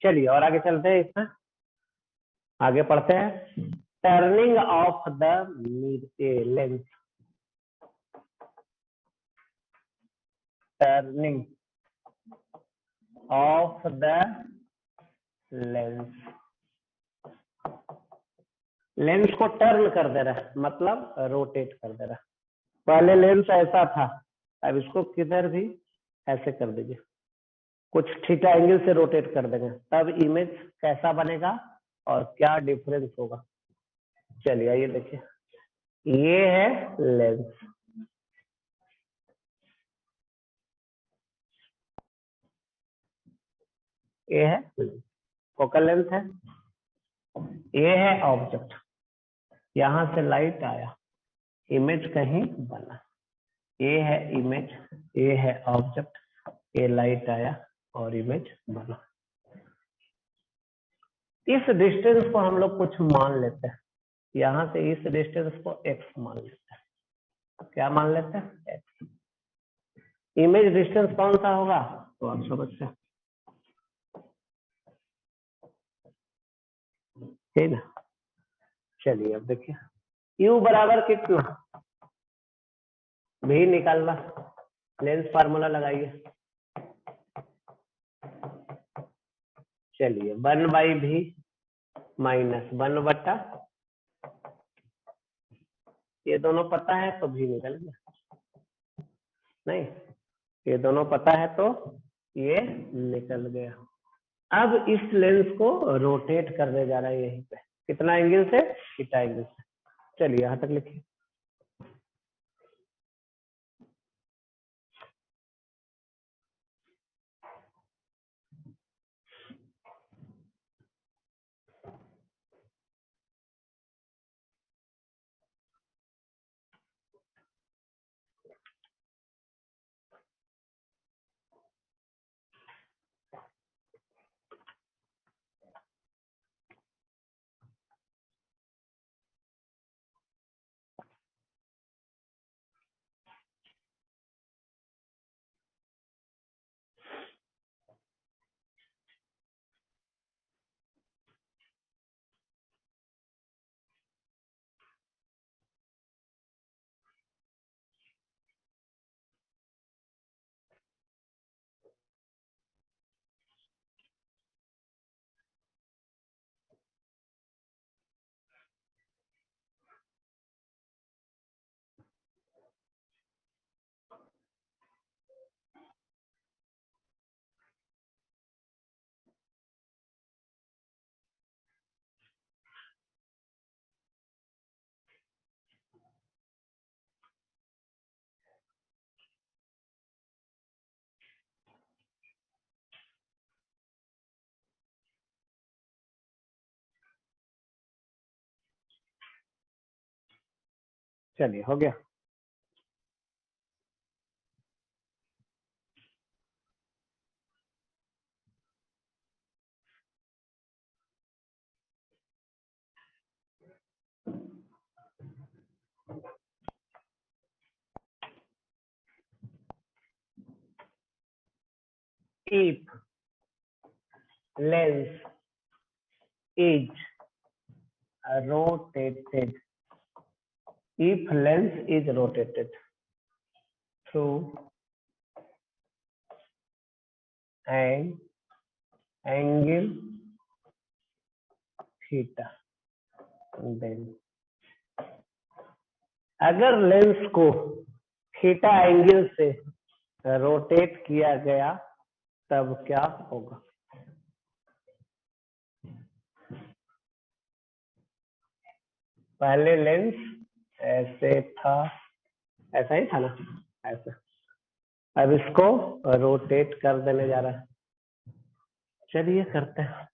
चलिए और आगे चलते हैं, इसमें आगे पढ़ते हैं। Turning of the lens, turning of the lens, lens को टर्न कर दे रहा है, मतलब रोटेट कर दे रहा है। पहले लेंस ऐसा था, अब इसको किधर भी ऐसे कर दीजिए, कुछ थीटा एंगल से रोटेट कर देंगे, तब इमेज कैसा बनेगा और क्या डिफरेंस होगा। चलिए आइए देखिए, ये है लेंस, ये है फोकल लेंथ है, ये है ऑब्जेक्ट, यहां से लाइट आया, इमेज कहीं बना, ये है इमेज, ये है ऑब्जेक्ट, ये लाइट आया और इमेज बना। इस डिस्टेंस को हम लोग कुछ मान लेते हैं, यहां से इस डिस्टेंस को x मान लेते हैं। क्या मान लेते हैं? x। इमेज डिस्टेंस कौन सा होगा तो आप समझते हैं, ठीक ना। चलिए अब देखिए, u बराबर कितना, भी निकालना, लेंस फार्मूला लगाइए। चलिए 1/v माइनस 1/, ये दोनों पता है तो भी निकल गया, नहीं ये दोनों पता है तो ये निकल गया। अब इस लेंस को रोटेट करने जा रहा है यहीं पे, कितना एंगल से, थीटा एंगल से। चलिए यहां तक लिखिए। चलिए हो गया। If lens is rotated, if lens is rotated through an angle theta, then अगर लेंस को थीटा एंगल से रोटेट किया गया तब क्या होगा। पहले लेंस ऐसे था, ऐसा ही था ना, ऐसा, अब इसको रोटेट कर देने जा रहा है। चलिए करते हैं।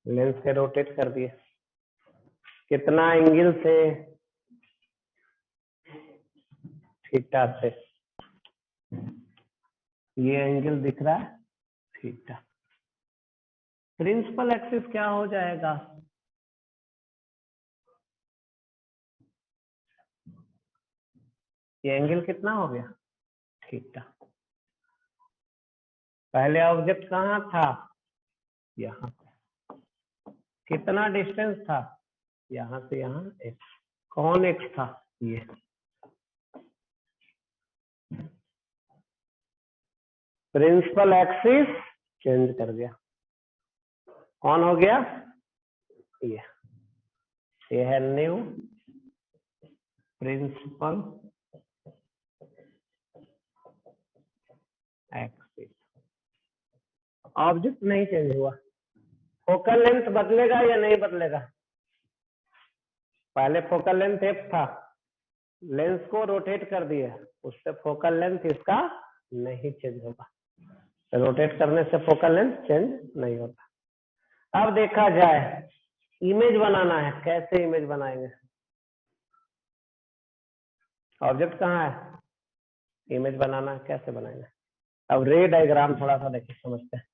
लेंस के रोटेट कर दिए, कितना एंगल से, थीटा से, ये एंगल दिख रहा है थीटा। प्रिंसिपल एक्सिस क्या हो जाएगा, ये एंगल कितना हो गया, थीटा। पहले ऑब्जेक्ट कहाँ था, यहाँ। कितना डिस्टेंस था, यहाँ से यहाँ एक्स। कौन एक्स था, ये। प्रिंसिपल एक्सिस चेंज कर दिया, कौन हो गया, ये है न्यू प्रिंसिपल एक्सिस। ऑब्जेक्ट नहीं चेंज हुआ, फोकल लेंथ बदलेगा या नहीं बदलेगा। पहले फोकल लेंथ एफ था, लेंस को रोटेट कर दिया, उससे फोकल लेंथ इसका नहीं चेंज होगा। रोटेट करने से फोकल लेंथ चेंज नहीं होता। अब देखा जाए, इमेज बनाना है, कैसे इमेज बनाएंगे। ऑब्जेक्ट कहाँ है, इमेज बनाना है, कैसे बनाएंगे। अब रे डायग्राम थोड़ा सा देखिए, समझते हैं।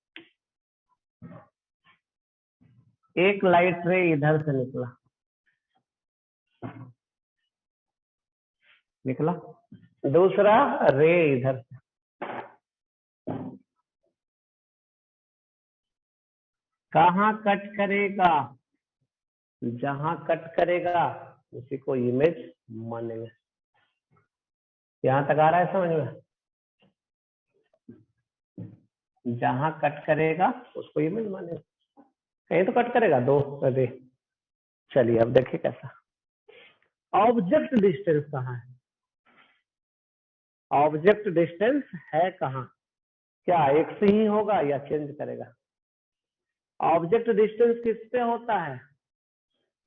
एक लाइट रे इधर से निकला, दूसरा रे इधर से। कहाँ कट करेगा, जहां कट करेगा उसी को इमेज मानेंगे। यहां तक आ रहा है समझ में। जहां कट करेगा उसको इमेज मानेंगे, कहीं तो कट करेगा, दो रे। चलिए अब देखिए कैसा। ऑब्जेक्ट डिस्टेंस कहाँ है, ऑब्जेक्ट डिस्टेंस है कहाँ, क्या एक्स ही होगा या चेंज करेगा। ऑब्जेक्ट डिस्टेंस किस पे होता है,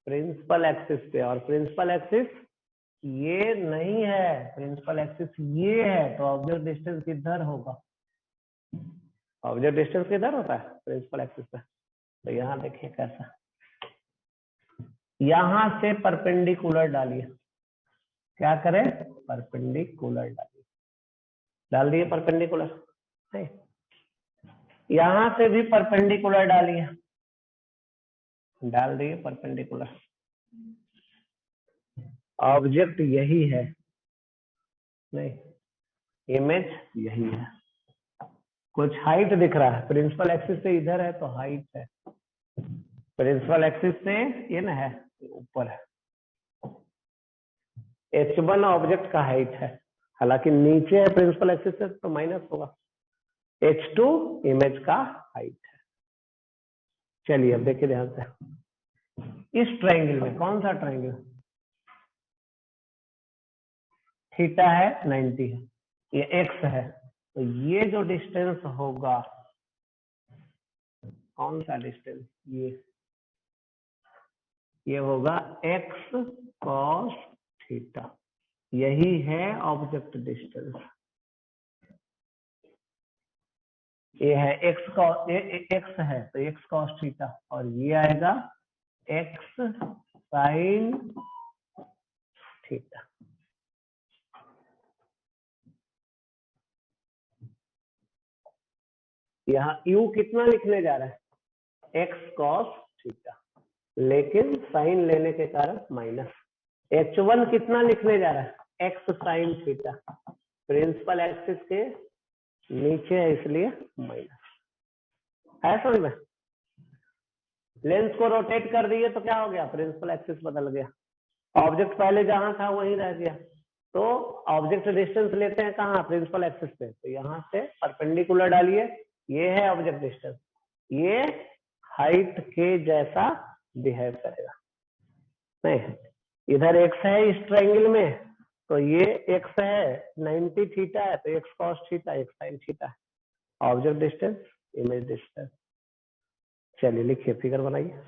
प्रिंसिपल एक्सिस पे। और प्रिंसिपल एक्सिस ये नहीं है, प्रिंसिपल एक्सिस ये है, तो ऑब्जेक्ट डिस्टेंस किधर होगा, ऑब्जेक्ट डिस्टेंस किधर होता है, प्रिंसिपल एक्सिस पे। तो यहाँ देखिए कैसा, यहां से परपेंडिकुलर डालिए। क्या करें, परपेंडिकुलर डालिए। डाल दिए परपेंडिकुलर, नहीं, यहां से भी परपेंडिकुलर डालिए, डाल दिए परपेंडिकुलर। ऑब्जेक्ट यही है, नहीं, इमेज यही है। कुछ हाइट दिख रहा है, प्रिंसिपल एक्सिस से इधर है तो हाइट है, प्रिंसिपल एक्सिस से ये ना है, ऊपर है। h1 ऑब्जेक्ट का हाइट है, हालांकि नीचे है प्रिंसिपल एक्सिस से तो माइनस होगा। h2 इमेज का हाइट है। चलिए अब देखिए ध्यान से, इस ट्रायंगल में, कौन सा ट्रायंगल, थीटा है 90 है, ये एक्स है, तो ये जो डिस्टेंस होगा, कौन सा डिस्टेंस, ये होगा एक्स कॉस थीटा, यही है ऑब्जेक्ट डिस्टेंस। ये है एक्स कॉस, एक्स है तो एक्स कॉस थीटा, और ये आएगा एक्स साइन थीटा। यहाँ u कितना लिखने जा रहा है, एक्स कॉस थीटा, लेकिन साइन लेने के कारण माइनस। h1 कितना लिखने जा रहा है, X sine theta, principal axis के नीचे है इसलिए माइनस। है समझ में। लेंस को रोटेट कर दिए तो क्या हो गया, प्रिंसिपल एक्सिस बदल गया, ऑब्जेक्ट पहले जहां था वहीं रह गया। तो ऑब्जेक्ट डिस्टेंस लेते हैं कहाँ, प्रिंसिपल एक्सिस पे, तो यहाँ से परपेंडिकुलर डालिए, ये है ऑब्जेक्ट डिस्टेंस, ये हाइट के जैसा बिहेव करेगा। नहीं, इधर एक्स है इस ट्रायंगल में, तो ये एक्स है, 90 थीटा है, तो x cos theta, x sine theta है। Object distance, image distance. चलिए लिखिए, फिगर बनाइए।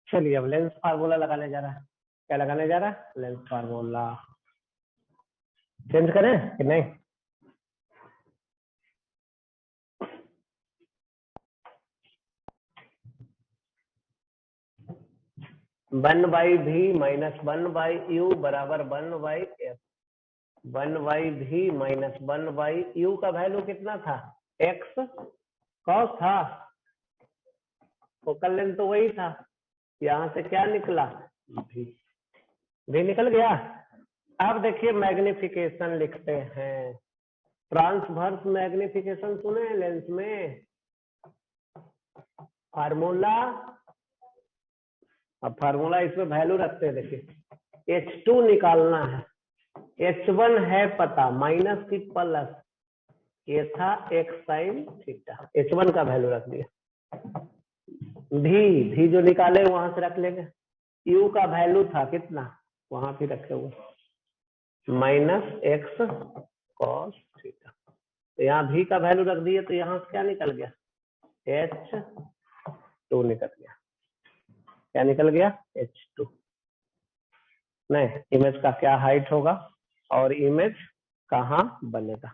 चलिए अब लेंस फार्मूला लगाने जा रहा है। क्या लगाने जा रहा है? Lens formula. चेंज करें कि नहीं? वन बाई भी माइनस वन बाई यू बराबर one by F. One by भी माइनस वन बाई यू का वैल्यू कितना था? एक्स कॉस था, फोकल लेंथ तो वही था। यहां से क्या निकला? भी निकल गया। अब देखिए मैग्निफिकेशन लिखते हैं। ट्रांसवर्स मैग्निफिकेशन सुने हैं लेंस में? फार्मूला, अब फार्मूला इसमें वैल्यू रखते हैं। देखिए H2 निकालना है, H1 है पता, माइनस की प्लस, ये था x साइन थीटा। H1 का वैल्यू रख दिया। भी जो निकाले वहां से रख लेंगे। U का वैल्यू था कितना, वहां भी रखे हुए, माइनस एक्स कॉस थीटा। तो यहाँ भी का वैल्यू रख दिए, तो यहाँ से क्या निकल गया? H2 निकल गया। क्या निकल गया? H2। नहीं, इमेज का क्या हाइट होगा और इमेज कहाँ बनेगा?